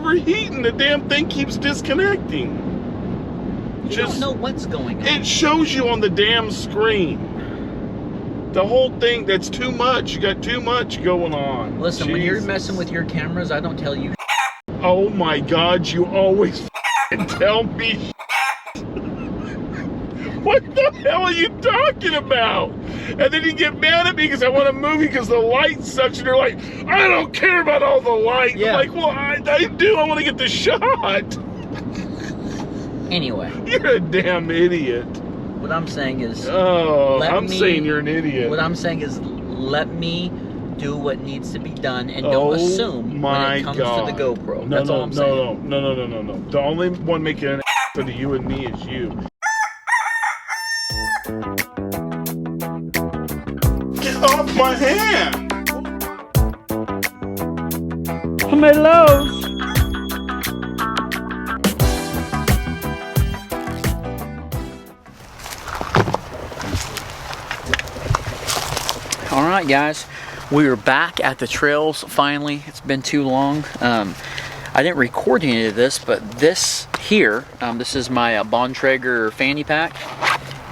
overheating. The damn thing keeps disconnecting. You don't know what's going on. It shows you on the damn screen. The whole thing, that's too much. You got too much going on. Listen, when you're messing with your cameras, I don't tell you. Oh my God, you always tell me. What the hell are you talking about? And then you get mad at me because I want a movie because the light sucks, and you're like, I don't care about all the light. Yeah. I'm like, well, I do. I want to get the shot. Anyway. You're a damn idiot. What I'm saying is... Oh, saying you're an idiot. What I'm saying is, let me do what needs to be done, and don't assume when it comes to the GoPro. That's all I'm saying. No. The only one making an ass out of you and me is you. Get off my hand! Tomatoes! Alright guys, we are back at the trails finally. It's been too long. I didn't record any of this, but this here, this is my Bontrager fanny pack.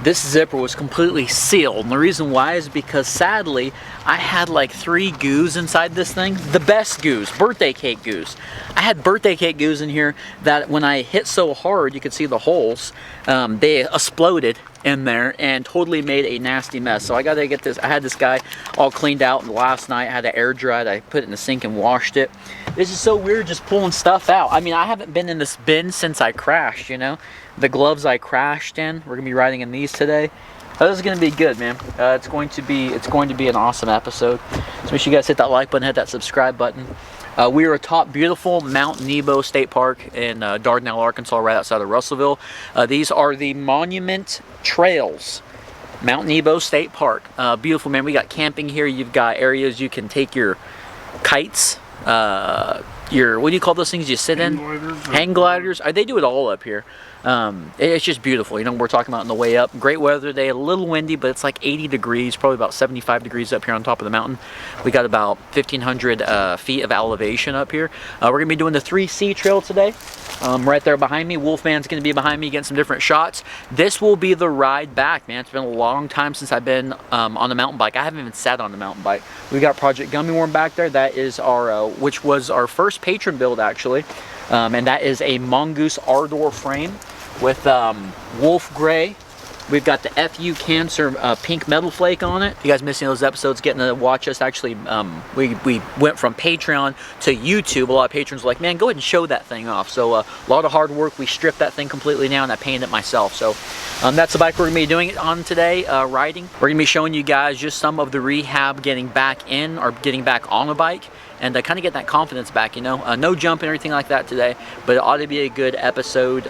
This zipper was completely sealed, and the reason why is because sadly I had like 3 goos inside this thing. The best goos, birthday cake goos. I had birthday cake goos in here that when I hit so hard, you could see the holes, they exploded in there and totally made a nasty mess. So I gotta get this. I had this guy all cleaned out, and last night I had to air dry it. I put it in the sink and washed it. This is so weird just pulling stuff out. I mean, I haven't been in this bin since I crashed, you know? The gloves I crashed in, we're gonna be riding in these today. This is gonna be good, man. It's going to be an awesome episode. So make sure you guys hit that like button, hit that subscribe button. We are atop beautiful Mount Nebo State Park in Dardanelle, Arkansas, right outside of Russellville. These are the Monument Trails, Mount Nebo State Park. Beautiful, man. We got camping here. You've got areas you can take your kites, your, what do you call those things you sit in? Hang gliders. They do it all up here. It's just beautiful. You know, we're talking about on the way up. Great weather today, a little windy, but it's like 80 degrees, probably about 75 degrees up here on top of the mountain. We got about 1,500 feet of elevation up here. We're going to be doing the 3C trail today. Right there behind me. Wolfman's going to be behind me getting some different shots. This will be the ride back, man. It's been a long time since I've been on the mountain bike. I haven't even sat on the mountain bike. We got Project Gummy Worm back there. That is our, which was our first Patron build, actually. And that is a Mongoose Ardor frame with wolf gray. We've got the FU Cancer pink metal flake on it. If you guys missing those episodes, getting to watch us, actually, we went from Patreon to YouTube. A lot of patrons were like, man, go ahead and show that thing off. So a lot of hard work. We stripped that thing completely now, and I painted it myself. So that's the bike we're gonna be doing it on today, riding. We're gonna be showing you guys just some of the rehab getting back in, or getting back on a bike, and kind of get that confidence back, you know. No jumping or anything like that today, but it ought to be a good episode.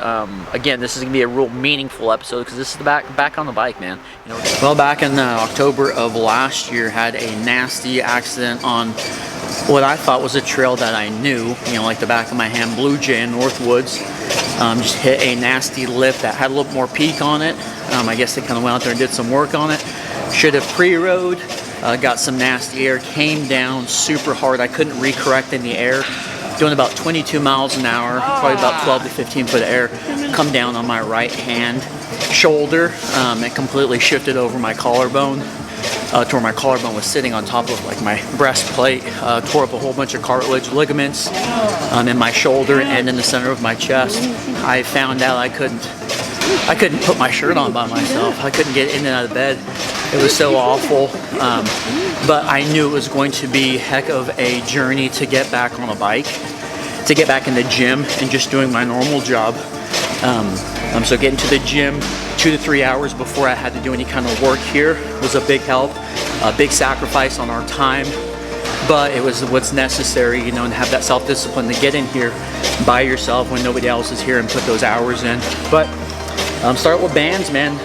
Again, this is gonna be a real meaningful episode because this is the back on the bike, man. You know, well, back in October of last year, had a nasty accident on what I thought was a trail that I knew, you know, like the back of my hand, Blue Jay in Northwoods. Just hit a nasty lift that had a little more peak on it. I guess they kind of went out there and did some work on it. Should have pre-rode. Got some nasty air, came down super hard. I couldn't recorrect in the air. Doing about 22 miles an hour, probably about 12 to 15 foot of air. Come down on my right hand shoulder. It completely shifted over my collarbone to where my collarbone was sitting on top of like my breastplate. Tore up a whole bunch of cartilage, ligaments in my shoulder and in the center of my chest. I found out I couldn't put my shirt on by myself. I couldn't get in and out of bed. It was so awful, but I knew it was going to be a heck of a journey to get back on a bike, to get back in the gym and just doing my normal job. So getting to the gym 2 to 3 hours before I had to do any kind of work here was a big help, a big sacrifice on our time, but it was what's necessary, you know, and have that self-discipline to get in here by yourself when nobody else is here and put those hours in. But started with bands, man.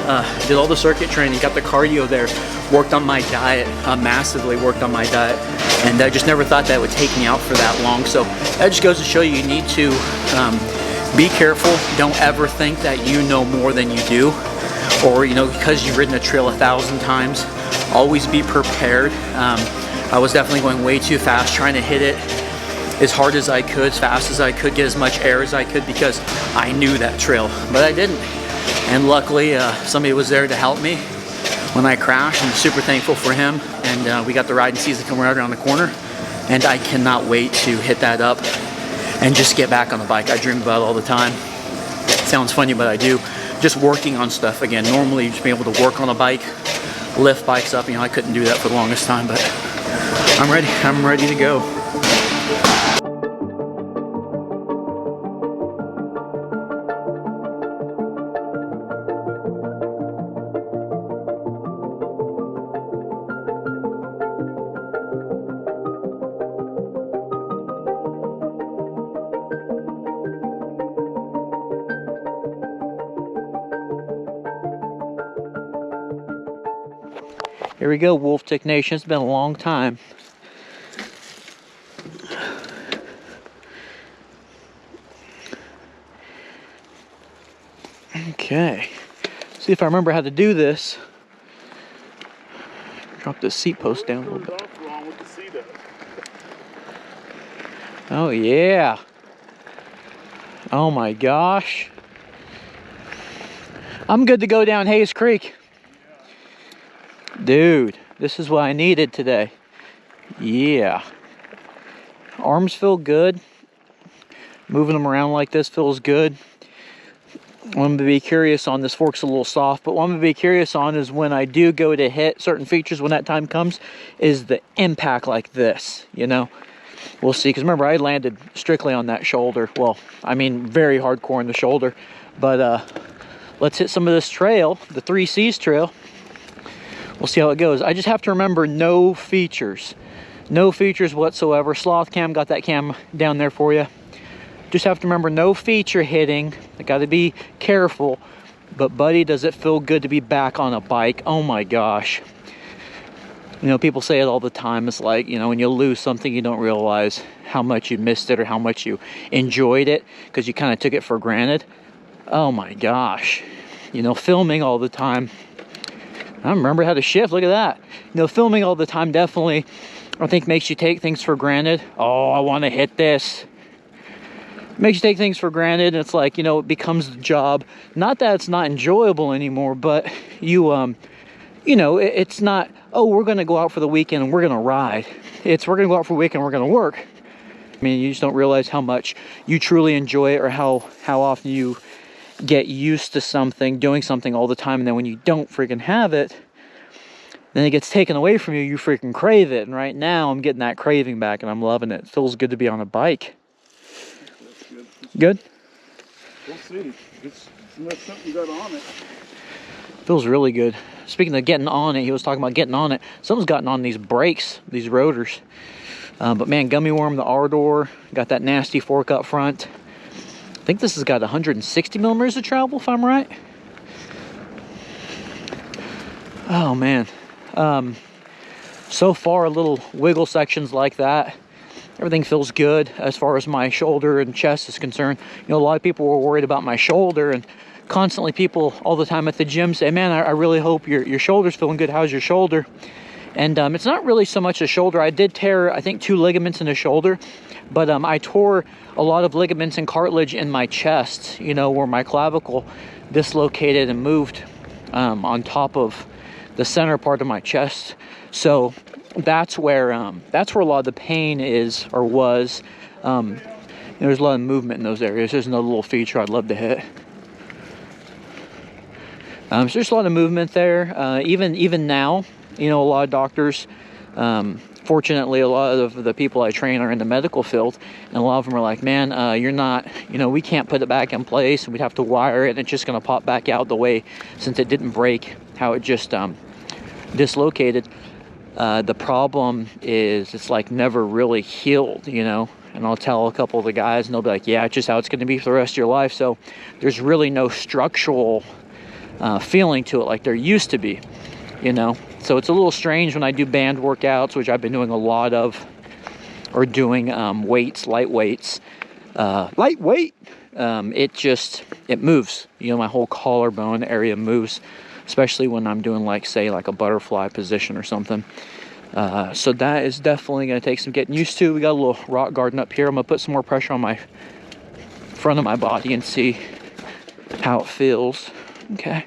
Did all the circuit training, got the cardio there, worked on my diet, massively worked on my diet, and I just never thought that would take me out for that long. So that just goes to show you need to be careful. Don't ever think that you know more than you do, or, you know, because you've ridden a trail 1,000 times. Always be prepared. I was definitely going way too fast, trying to hit it as hard as I could, as fast as I could, get as much air as I could, because I knew that trail, but I didn't. And luckily, somebody was there to help me when I crashed. I'm super thankful for him, and we got the riding season coming right around the corner, and I cannot wait to hit that up and just get back on the bike. I dream about it all the time. It sounds funny, but I do. Just working on stuff again. Normally, just being able to work on a bike, lift bikes up. You know, I couldn't do that for the longest time, but I'm ready. I'm ready to go. Here we go, Wolf Tick Nation. It's been a long time. Okay. See if I remember how to do this. Drop the seat post down a little bit. Oh yeah. Oh my gosh. I'm good to go down Hayes Creek. Dude, this is what I needed today. Yeah. Arms feel good. Moving them around like this feels good. What I'm going to be curious on, this fork's a little soft, but what I'm going to be curious on is when I do go to hit certain features, when that time comes, is the impact like this, you know? We'll see, because remember, I landed strictly on that shoulder. Well, I mean, very hardcore in the shoulder. But let's hit some of this trail, the 3 C's trail. We'll see how it goes. I just have to remember no features. No features whatsoever. Sloth cam, got that cam down there for you. Just have to remember no feature hitting. I got to be careful. But buddy, does it feel good to be back on a bike? Oh my gosh. You know, people say it all the time. It's like, you know, when you lose something, you don't realize how much you missed it or how much you enjoyed it because you kind of took it for granted. Oh my gosh. You know, filming all the time. I remember how to shift. Look at that. You know, filming all the time definitely, I think, makes you take things for granted. Oh, I want to hit this. Makes you take things for granted. And it's like, you know, it becomes the job. Not that it's not enjoyable anymore, but you, you know, it's not, oh, we're going to go out for the weekend and we're going to ride. It's, we're going to go out for the weekend and we're going to work. I mean, you just don't realize how much you truly enjoy it, or how often you get used to something, doing something all the time, and then when you don't freaking have it, then it gets taken away from you, you freaking crave it. And right now I'm getting that craving back and I'm loving it. It feels good to be on a bike. Good? We'll see. It's not something you got on it. Feels really good. Speaking of getting on it, he was talking about getting on it. Something's gotten on these brakes, these rotors. But man, gummy worm, the R-door, got that nasty fork up front. I think this has got 160 millimeters of travel, if I'm right. Oh man. So far, little wiggle sections like that. Everything feels good as far as my shoulder and chest is concerned. You know, a lot of people were worried about my shoulder, and constantly people all the time at the gym say, man, I really hope your shoulder's feeling good. How's your shoulder? And it's not really so much the shoulder. I did tear, I think, 2 ligaments in the shoulder, but I tore a lot of ligaments and cartilage in my chest, you know, where my clavicle dislocated and moved on top of the center part of my chest. So that's where a lot of the pain is, or was. There's a lot of movement in those areas. There's another little feature I'd love to hit. So there's a lot of movement there. Even now, you know, a lot of doctors, fortunately, a lot of the people I train are in the medical field, and a lot of them are like, man, you're not, you know, we can't put it back in place, and we'd have to wire it, and it's just going to pop back out the way, since it didn't break, how it just dislocated. The problem is it's like never really healed, you know. And I'll tell a couple of the guys, and they'll be like, yeah, it's just how it's going to be for the rest of your life. So there's really no structural feeling to it like there used to be, you know. So it's a little strange when I do band workouts, which I've been doing a lot of, or doing weights, light weights. Lightweight, it moves. You know, my whole collarbone area moves, especially when I'm doing, like, say, like a butterfly position or something. So that is definitely going to take some getting used to. We got a little rock garden up here. I'm going to put some more pressure on my front of my body and see how it feels. Okay,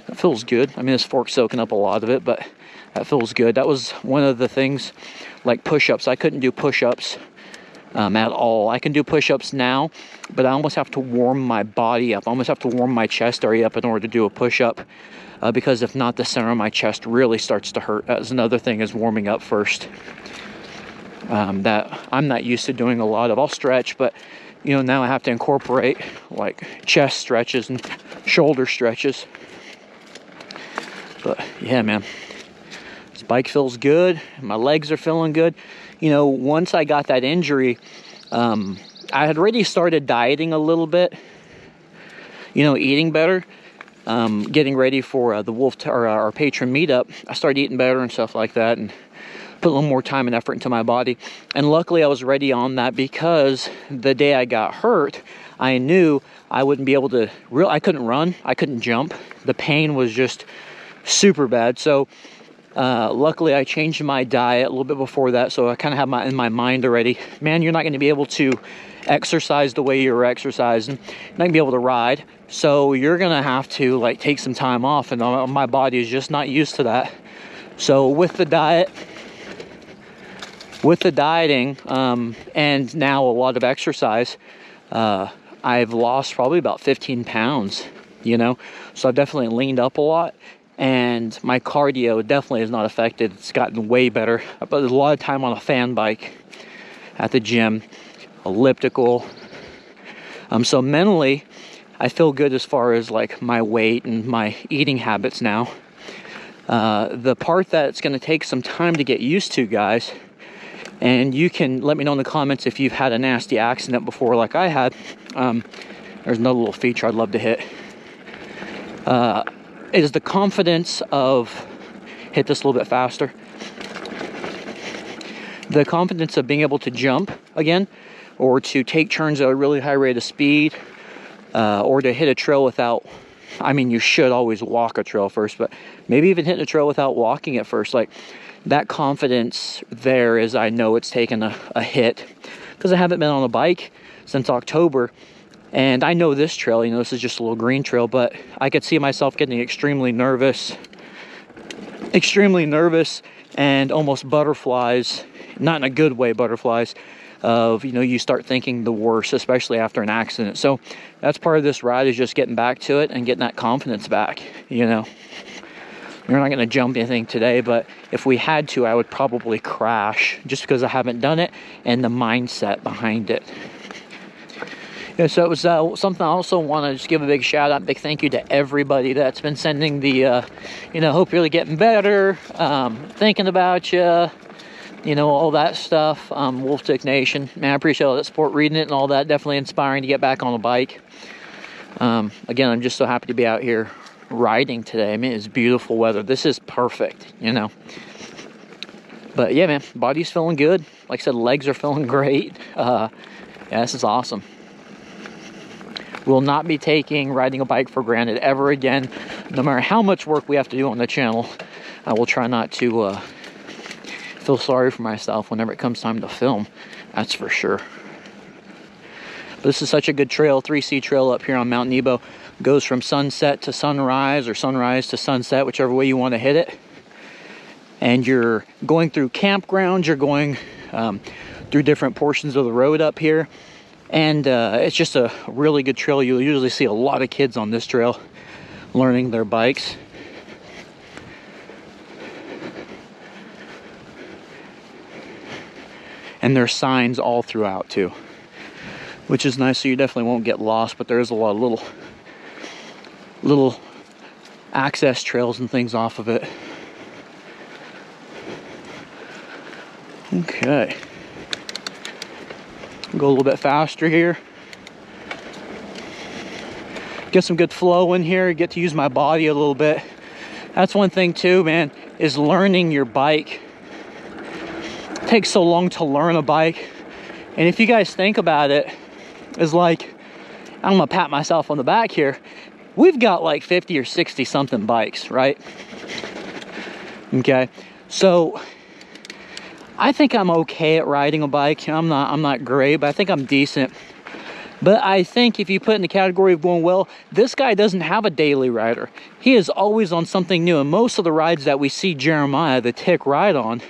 that feels good. I mean, this fork's soaking up a lot of it, but that feels good. That was one of the things, like push-ups. I couldn't do push-ups at all. I can do push-ups now, but I almost have to warm my body up. I almost have to warm my chest area up in order to do a push-up, because if not, the center of my chest really starts to hurt. That's another thing, is warming up first. That I'm not used to doing a lot of. I'll stretch, but you know, now I have to incorporate like chest stretches and shoulder stretches. But yeah, man, this bike feels good. My legs are feeling good. You know, once I got that injury, I had already started dieting a little bit, you know, eating better, getting ready for our Patron meetup. I started eating better and stuff like that, and put a little more time and effort into my body. And luckily I was ready on that, because the day I got hurt, I knew I wouldn't be able to I couldn't run, I couldn't jump. The pain was just super bad. So luckily I changed my diet a little bit before that, so I kind of have in my mind already, man, you're not going to be able to exercise the way you were exercising. You're not going to be able to ride, so you're going to have to like take some time off, and my body is just not used to that. So with the dieting, and now a lot of exercise, I've lost probably about 15 pounds, you know, so I've definitely leaned up a lot, and my cardio definitely is not affected. It's gotten way better. I put a lot of time on a fan bike at the gym, elliptical. So mentally, I feel good as far as like my weight and my eating habits now. The part that it's going to take some time to get used to, guys, and you can let me know in the comments if you've had a nasty accident before like I had. There's another little feature I'd love to hit. Is the confidence of, hit this a little bit faster, the confidence of being able to jump again, or to take turns at a really high rate of speed, or to hit a trail without, I mean, you should always walk a trail first, but maybe even hitting a trail without walking it first. Like, that confidence there is, I know it's taken a hit, because I haven't been on a bike since October. And I know this trail, you know, this is just a little green trail, but I could see myself getting extremely nervous, and almost butterflies, not in a good way, butterflies, of, you know, you start thinking the worst, especially after an accident. So that's part of this ride, is just getting back to it and getting that confidence back, you know. We're not going to jump anything today, but if we had to, I would probably crash, just because I haven't done it, and the mindset behind it. Yeah, so it was something I also want to just give a big shout out, big thank you to everybody that's been sending the, you know, hope you're really getting better, thinking about you, you know, all that stuff. Wolf Dick Nation, man, I appreciate all that support, reading it and all that. Definitely inspiring to get back on a bike. Again, I'm just so happy to be out here riding today. I mean, it's beautiful weather. This is perfect, you know. But yeah, man, body's feeling good. Like I said, legs are feeling great. Yeah, this is awesome. Will not be taking riding a bike for granted ever again. No matter how much work we have to do on the channel, I will try not to feel sorry for myself whenever it comes time to film. That's for sure. But this is such a good trail, 3C trail up here on Mount Nebo. Goes from sunset to sunrise, or sunrise to sunset, whichever way you want to hit it. And you're going through campgrounds, you're going through different portions of the road up here. And it's just a really good trail. You'll usually see a lot of kids on this trail learning their bikes. And there's signs all throughout too, which is nice, so you definitely won't get lost. But there's a lot of little access trails and things off of it. Okay. Go a little bit faster here. Get some good flow in here. Get to use my body a little bit. That's one thing too, man, is learning your bike. It takes so long to learn a bike. And if you guys think about it, it's like, I'm gonna pat myself on the back here. We've got like 50 or 60 something bikes, right? Okay, so I think I'm okay at riding a bike. I'm not great, but I think I'm decent. But I think if you put in the category of going well, this guy doesn't have a daily rider. He is always on something new. And most of the rides that we see Jeremiah the Tick ride on,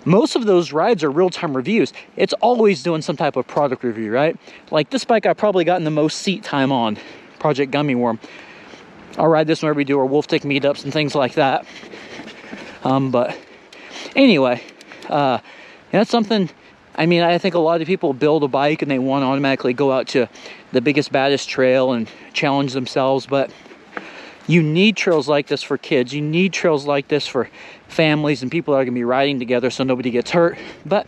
most of those rides are real-time reviews. It's always doing some type of product review, right? Like this bike I probably gotten the most seat time on, Project Gummy Worm. I'll ride this whenever we do our Wolf Tick meetups and things like that. But anyway, that's something. I mean, I think a lot of people build a bike and they want to automatically go out to the biggest, baddest trail and challenge themselves. But you need trails like this for kids. You need trails like this for families and people that are going to be riding together so nobody gets hurt. But,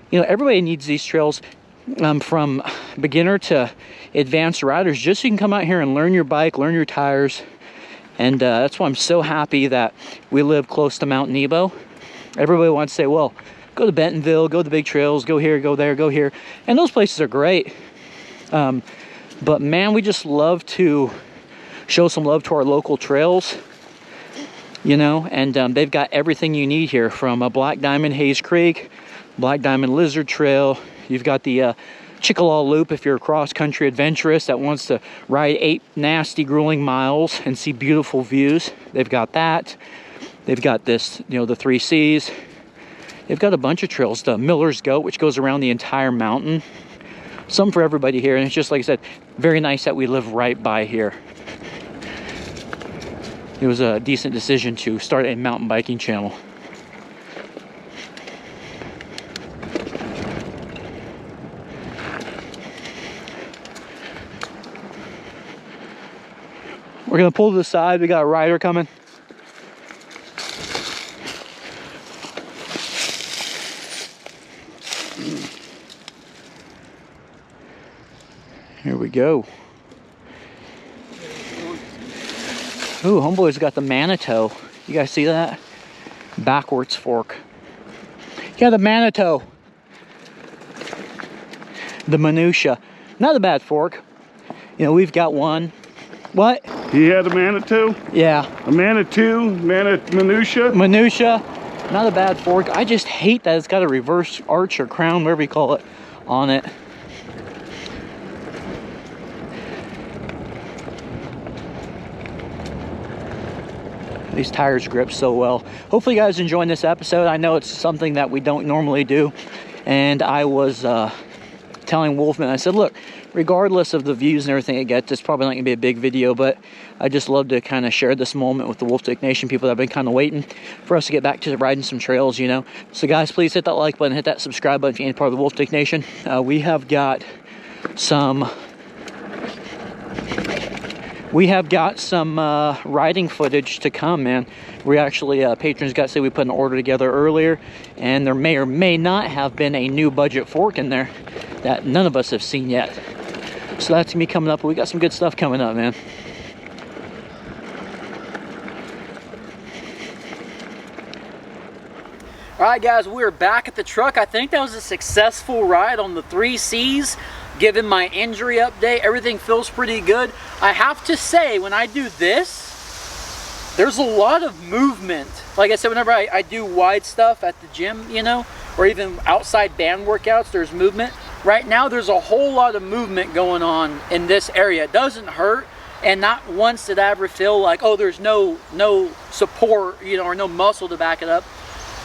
you know, everybody needs these trails from beginner to advanced riders, just so you can come out here and learn your bike, learn your tires. And that's why I'm so happy that we live close to Mount Nebo. Everybody wants to say, well, go to Bentonville, go to the big trails, go here, go there, go here. And those places are great. But man, we just love to show some love to our local trails, you know, and they've got everything you need here, from a Black Diamond Hayes Creek, Black Diamond Lizard Trail. You've got the Chickasaw Loop if you're a cross-country adventurist that wants to ride 8 nasty, grueling miles and see beautiful views. They've got that. They've got this, you know, the 3 Cs. They've got a bunch of trails. The Miller's Goat, which goes around the entire mountain. Some for everybody here. And it's just, like I said, very nice that we live right by here. It was a decent decision to start a mountain biking channel. We're going to pull to the side. We got a rider coming. Here we go. Ooh, homeboy's got the Manitou. You guys see that? Backwards fork. Yeah, the Manitou. The Minutia. Not a bad fork. You know, we've got one. What? He had a Manitou? Yeah. A Manitou? Minutia? Minutia. Not a bad fork. I just hate that it's got a reverse arch or crown, whatever you call it, on it. These tires grip so well. Hopefully you guys enjoying this episode. I know it's something that we don't normally do. And I was telling Wolfman, I said, look, regardless of the views and everything it gets, it's probably not going to be a big video, but I just love to kind of share this moment with the Wolf Tick Nation people that have been kind of waiting for us to get back to riding some trails, you know. So guys, please hit that like button, hit that subscribe button if you ain't part of the Wolf Tick Nation. We have got some riding footage to come, man. We actually, patrons got to say we put an order together earlier, and there may or may not have been a new budget fork in there that none of us have seen yet. So that's gonna be coming up. We got some good stuff coming up, man. All right, guys, we're back at the truck. I think that was a successful ride on the 3 Cs. Given my injury update, everything feels pretty good. I have to say, when I do this, there's a lot of movement. Like I said, whenever I do wide stuff at the gym, you know, or even outside band workouts, there's movement. Right now, there's a whole lot of movement going on in this area. It doesn't hurt, and not once did I ever feel like, oh, there's no support, you know, or no muscle to back it up.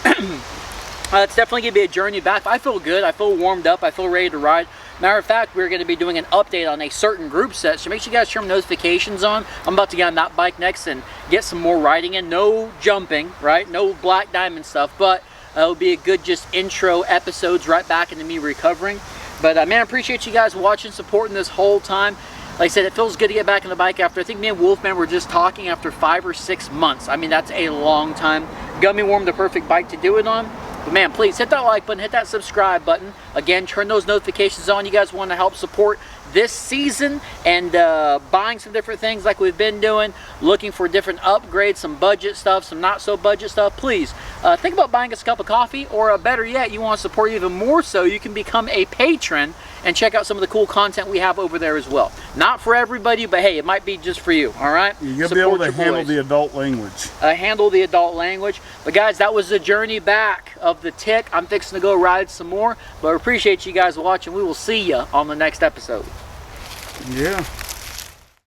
It's definitely gonna be a journey back. I feel good. I feel warmed up. I feel ready to ride. Matter of fact, we're going to be doing an update on a certain group set, so make sure you guys turn notifications on. I'm about to get on that bike next and get some more riding in. No jumping, right? No Black Diamond stuff, but it'll be a good just intro episodes right back into me recovering. But man, I appreciate you guys watching, supporting this whole time. Like I said, it feels good to get back on the bike after, I think me and Wolfman were just talking, after 5 or 6 months. I mean, that's a long time. Gummy Worm, the perfect bike to do it on. But man, please hit that like button, hit that subscribe button. Again, turn those notifications on. You guys want to help support this season and buying some different things like we've been doing, looking for different upgrades, some budget stuff, some not so budget stuff. Please think about buying us a cup of coffee, or better yet, you want to support even more so, you can become a patron and check out some of the cool content we have over there as well. Not for everybody, but hey, it might be just for you, all right? You're going to be able to handle the adult language. Handle the adult language. But guys, that was the journey back of the Tick. I'm fixing to go ride some more, but I appreciate you guys watching. We will see you on the next episode. Yeah.